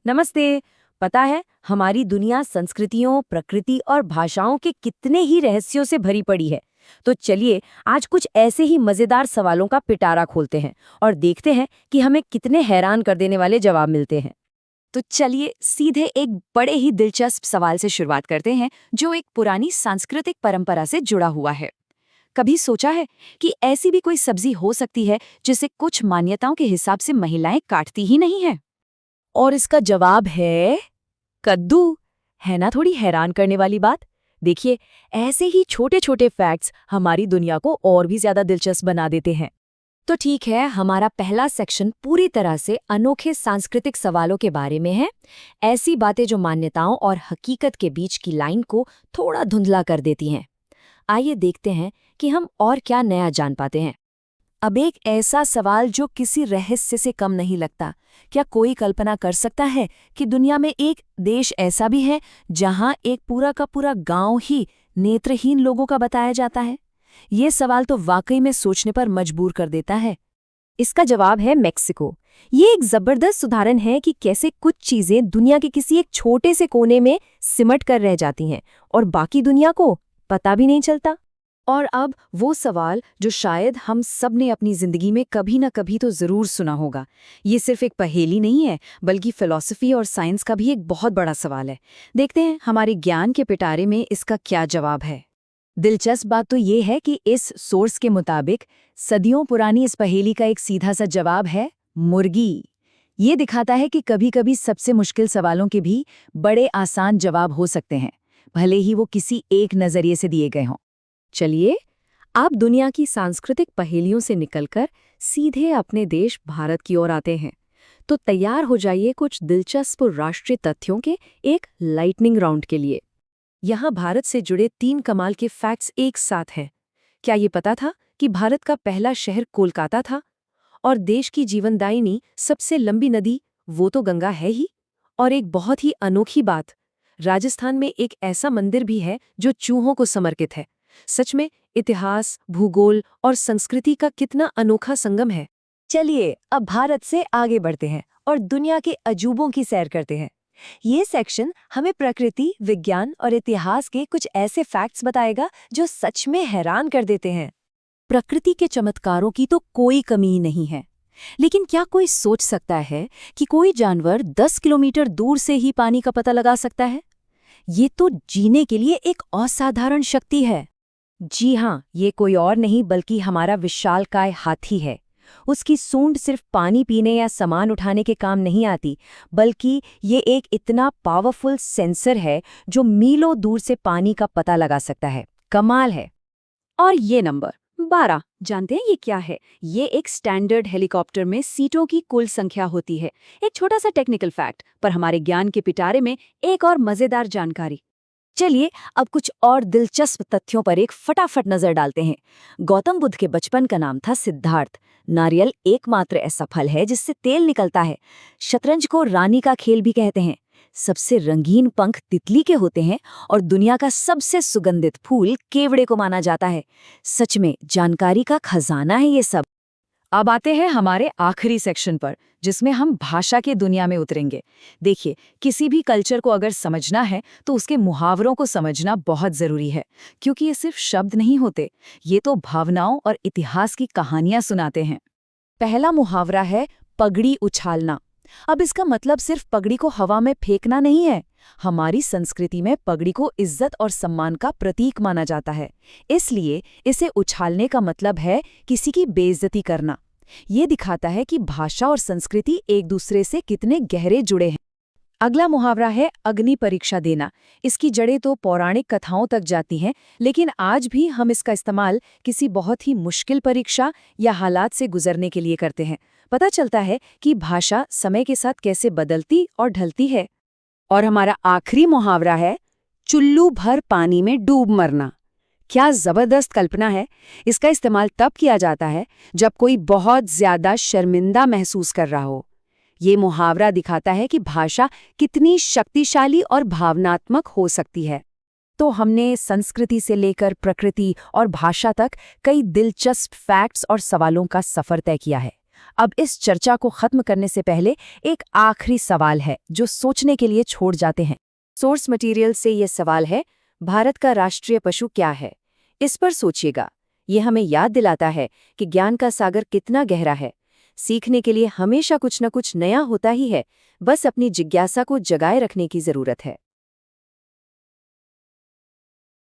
नमस्ते। पता है, हमारी दुनिया संस्कृतियों, प्रकृति और भाषाओं के कितने ही रहस्यों से भरी पड़ी है। तो चलिए आज कुछ ऐसे ही मजेदार सवालों का पिटारा खोलते हैं और देखते हैं कि हमें कितने हैरान कर देने वाले जवाब मिलते हैं। तो चलिए सीधे एक बड़े ही दिलचस्प सवाल से शुरुआत करते हैं जो एक पुरानी सांस्कृतिक परंपरा से जुड़ा हुआ है। कभी सोचा है कि ऐसी भी कोई सब्जी हो सकती है जिसे कुछ मान्यताओं के हिसाब से महिलाएं काटती ही नहीं है? और इसका जवाब है कद्दू। है ना थोड़ी हैरान करने वाली बात? देखिए, ऐसे ही छोटे छोटे फैक्ट्स हमारी दुनिया को और भी ज्यादा दिलचस्प बना देते हैं। तो ठीक है, हमारा पहला सेक्शन पूरी तरह से अनोखे सांस्कृतिक सवालों के बारे में है। ऐसी बातें जो मान्यताओं और हकीकत के बीच की लाइन को थोड़ा धुंधला कर देती हैं। आइए देखते हैं कि हम और क्या नया जान पाते हैं। अब एक ऐसा सवाल जो किसी रहस्य से कम नहीं लगता। क्या कोई कल्पना कर सकता है कि दुनिया में एक देश ऐसा भी है जहां एक पूरा का पूरा गांव ही नेत्रहीन लोगों का बताया जाता है? ये सवाल तो वाकई में सोचने पर मजबूर कर देता है। इसका जवाब है मेक्सिको। ये एक जबरदस्त उदाहरण है कि कैसे कुछ चीजें दुनिया के किसी एक छोटे से कोने में सिमट कर रह जाती हैं और बाकी दुनिया को पता भी नहीं चलता। और अब वो सवाल जो शायद हम सब ने अपनी जिंदगी में कभी न कभी तो जरूर सुना होगा। ये सिर्फ एक पहेली नहीं है, बल्कि फिलॉसफी और साइंस का भी एक बहुत बड़ा सवाल है। देखते हैं हमारे ज्ञान के पिटारे में इसका क्या जवाब है। दिलचस्प बात तो ये है कि इस सोर्स के मुताबिक सदियों पुरानी इस पहेली का एक सीधा सा जवाब है मुर्गी। ये दिखाता है कि कभी-कभी सबसे मुश्किल सवालों के भी बड़े आसान जवाब हो सकते हैं, भले ही वो किसी एक नजरिए से दिए गए हों। चलिए, आप दुनिया की सांस्कृतिक पहेलियों से निकलकर सीधे अपने देश भारत की ओर आते हैं। तो तैयार हो जाइए कुछ दिलचस्प राष्ट्रीय तथ्यों के एक लाइटनिंग राउंड के लिए। यहाँ भारत से जुड़े 3 कमाल के फैक्ट्स एक साथ हैं। क्या ये पता था कि भारत का पहला शहर कोलकाता था? और देश की जीवनदायिनी सबसे लंबी नदी वो तो गंगा है ही। और एक बहुत ही अनोखी बात, राजस्थान में एक ऐसा मंदिर भी है जो चूहों को समर्पित है। सच में इतिहास, भूगोल और संस्कृति का कितना अनोखा संगम है। चलिए अब भारत से आगे बढ़ते हैं और दुनिया के अजूबों की सैर करते हैं। ये सेक्शन हमें प्रकृति, विज्ञान और इतिहास के कुछ ऐसे फैक्ट्स बताएगा जो सच में हैरान कर देते हैं। प्रकृति के चमत्कारों की तो कोई कमी ही नहीं है। लेकिन क्या कोई सोच सकता है कि कोई जानवर 10 किलोमीटर दूर से ही पानी का पता लगा सकता है? ये तो जीने के लिए एक असाधारण शक्ति है। जी हाँ, ये कोई और नहीं बल्कि हमारा विशालकाय हाथी है। उसकी सूंड सिर्फ पानी पीने या सामान उठाने के काम नहीं आती, बल्कि ये एक इतना पावरफुल सेंसर है जो मीलों दूर से पानी का पता लगा सकता है। कमाल है। और ये नंबर 12, जानते हैं ये क्या है? ये एक स्टैंडर्ड हेलीकॉप्टर में सीटों की कुल संख्या होती है। एक छोटा सा टेक्निकल फैक्ट, पर हमारे ज्ञान के पिटारे में एक और मजेदार जानकारी। चलिए अब कुछ और दिलचस्प तथ्यों पर एक फटाफट नजर डालते हैं। गौतम बुद्ध के बचपन का नाम था सिद्धार्थ। नारियल एकमात्र ऐसा फल है जिससे तेल निकलता है। शतरंज को रानी का खेल भी कहते हैं। सबसे रंगीन पंख तितली के होते हैं और दुनिया का सबसे सुगंधित फूल केवड़े को माना जाता है। सच में जानकारी का खजाना है ये सब। अब आते हैं हमारे आखिरी सेक्शन पर, जिसमें हम भाषा के दुनिया में उतरेंगे। देखिए, किसी भी कल्चर को अगर समझना है तो उसके मुहावरों को समझना बहुत जरूरी है, क्योंकि ये सिर्फ शब्द नहीं होते, ये तो भावनाओं और इतिहास की कहानियां सुनाते हैं। पहला मुहावरा है पगड़ी उछालना। अब इसका मतलब सिर्फ पगड़ी को हवा में फेंकना नहीं है। हमारी संस्कृति में पगड़ी को इज्जत और सम्मान का प्रतीक माना जाता है, इसलिए इसे उछालने का मतलब है किसी की बेइज्जती करना। ये दिखाता है कि भाषा और संस्कृति एक दूसरे से कितने गहरे जुड़े हैं। अगला मुहावरा है अग्नि परीक्षा देना। इसकी जड़ें तो पौराणिक कथाओं तक जाती हैं, लेकिन आज भी हम इसका इस्तेमाल किसी बहुत ही मुश्किल परीक्षा या हालात से गुजरने के लिए करते हैं। पता चलता है कि भाषा समय के साथ कैसे बदलती और ढलती है। और हमारा आखिरी मुहावरा है चुल्लू भर पानी में डूब मरना। क्या जबरदस्त कल्पना है। इसका इस्तेमाल तब किया जाता है जब कोई बहुत ज्यादा शर्मिंदा महसूस कर रहा हो। ये मुहावरा दिखाता है कि भाषा कितनी शक्तिशाली और भावनात्मक हो सकती है। तो हमने संस्कृति से लेकर प्रकृति और भाषा तक कई दिलचस्प फैक्ट्स और सवालों का सफर तय किया है। अब इस चर्चा को खत्म करने से पहले एक आखिरी सवाल है जो सोचने के लिए छोड़ जाते हैं। सोर्स मटेरियल से ये सवाल है, भारत का राष्ट्रीय पशु क्या है? इस पर सोचिएगा। ये हमें याद दिलाता है कि ज्ञान का सागर कितना गहरा है। सीखने के लिए हमेशा कुछ न कुछ नया होता ही है, बस अपनी जिज्ञासा को जगाए रखने की जरूरत है।